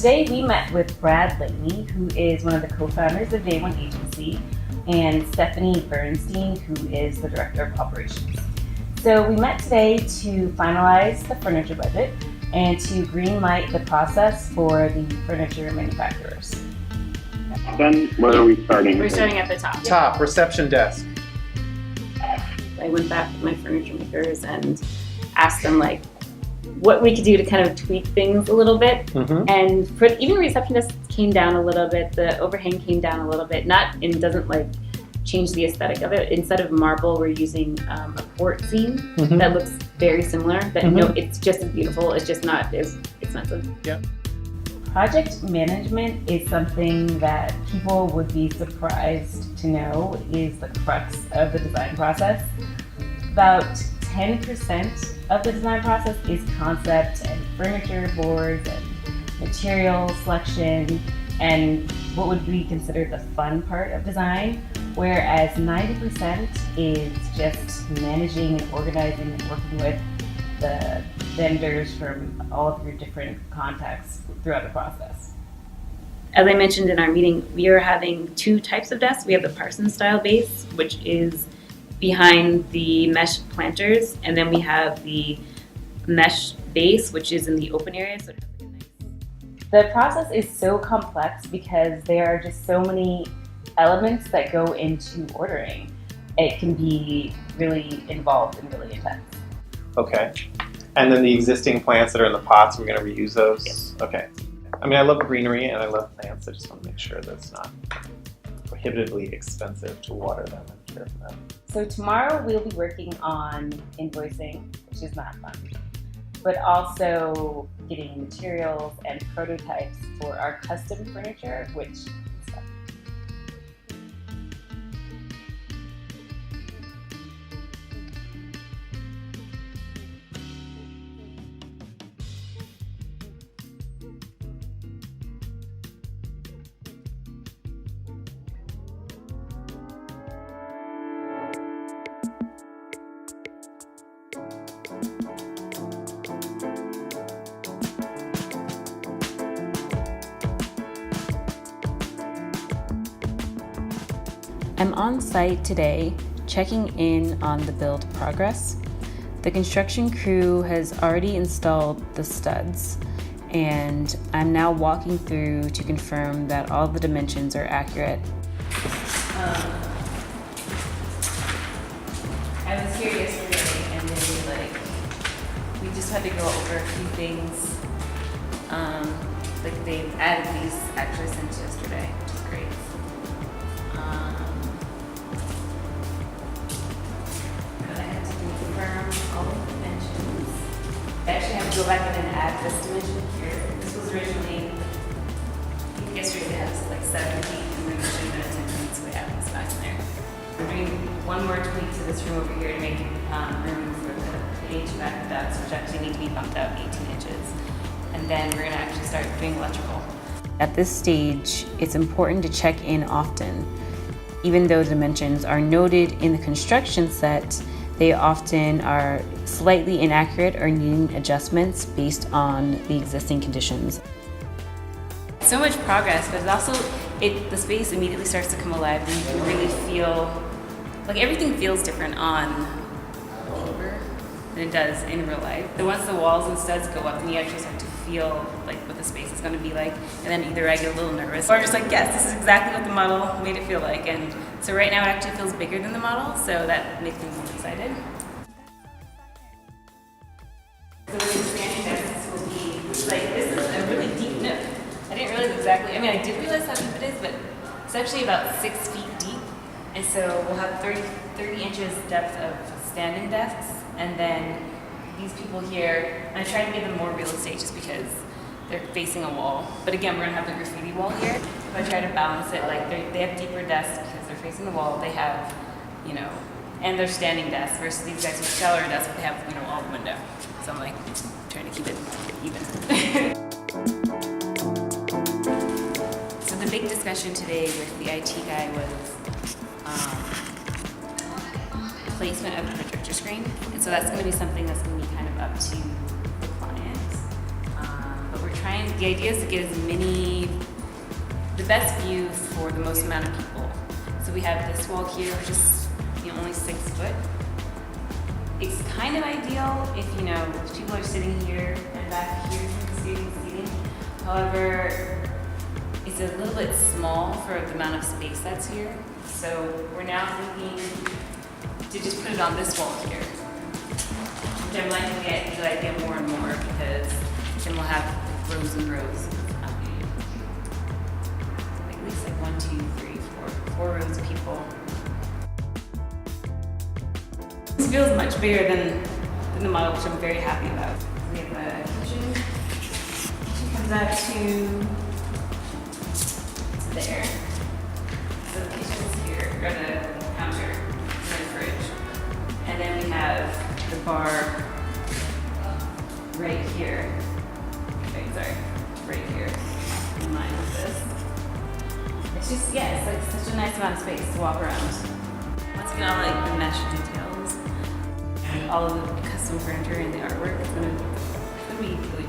today we met with Brad Laney, who is one of the co-founders of Day One Agency, and Stephanie Bernstein, who is the director of operations. So we met today to finalize the furniture budget and to greenlight the process for the furniture manufacturers. Then where are we starting? We're starting at the top. Top, reception desk. I went back with my furniture makers and asked them like what we could do to kind of tweak things a little bit. Mm-hmm. And even reception desk came down a little bit. The overhang came down a little bit. It doesn't like change the aesthetic of it. Instead of marble, we're using a port seam that looks very similar. But no, it's just as beautiful. It's just not as expensive. Yeah. Project management is something that people would be surprised to know is the crux of the design process. About 10% of the design process is concept and furniture boards and material selection and what would be considered the fun part of design, whereas 90% is just managing and organizing and working with the vendors from all of your different contacts throughout the process. As I mentioned in our meeting, we are having two types of desks. We have the Parsons style base, which is behind the mesh planters, and then we have the mesh base, which is in the open area. So it has like a nice... The process is so complex because there are just so many elements that go into ordering. It can be really involved and really intense. Okay. And then the existing plants that are in the pots, we're going to reuse those? Yes. Okay. I mean, I love greenery and I love plants. I just want to make sure that it's not prohibitively expensive to water them and care for them. So tomorrow we'll be working on invoicing, which is not fun, but also getting materials and prototypes for our custom furniture, which is fun. I'm on site today checking in on the build progress. The construction crew has already installed the studs, and I'm now walking through to confirm that all the dimensions are accurate. I was here yesterday and we just had to go over a few things. They added these actually since yesterday, which is great. But I had to confirm all the dimensions. I actually have to go back in and add this dimension here. This was originally, I think yesterday they had this like 7 feet, and then it should have been 10 feet, so we have this back in there. We're doing one more tweak to this room over here to make room for the HVAC ducts, which actually need to be bumped out 18 inches. And then we're gonna actually start doing electrical. At this stage, it's important to check in often. Even though dimensions are noted in the construction set, they often are slightly inaccurate or needing adjustments based on the existing conditions. So much progress, but it's also, the space immediately starts to come alive and you can really feel, like everything feels different on paper than it does in real life. So once the walls and studs go up, then you actually start to feel like what the space is going to be like, and then either I get a little nervous or just like, yes, this is exactly what the model made it feel like. And so right now it actually feels bigger than the model, so that makes me more excited. So the expanding desks will be like, this is a really deep nook. I didn't realize exactly, I did realize how deep it is, but it's actually about 6 feet deep. And so we'll have 30 inches depth of standing desks, and then these people here, I tried to give them more real estate just because they're facing a wall. But again, we're gonna have the graffiti wall here. So I try to balance it, like they have deeper desks because they're facing the wall. They have, and they're standing desks versus these guys with shallower desks, but they have, all the window. So I'm like trying to keep it even. So the big discussion today with the IT guy was placement of the projector screen. And so that's going to be something that's going to be kind of up to the client. But we're trying the idea is to get the best view for the most amount of people. So we have this wall here, which is only 6 foot. It's kind of ideal if if people are sitting here and back here seating. However, it's a little bit small for the amount of space that's here. So we're now thinking to just put it on this wall here, which I'm liking to get more and more, because then we'll have rows and rows. At least 1, 2, 3, 4 rows of people. This feels much bigger than the model, which I'm very happy about. We have a kitchen. Kitchen comes out to there. So the kitchen's here, or the counter, and the fridge. And then we have the bar right here. Right here, in line with this. It's just, it's like such a nice amount of space to walk around. Once again, all like the mesh details, all of the custom furniture and the artwork, it's gonna be really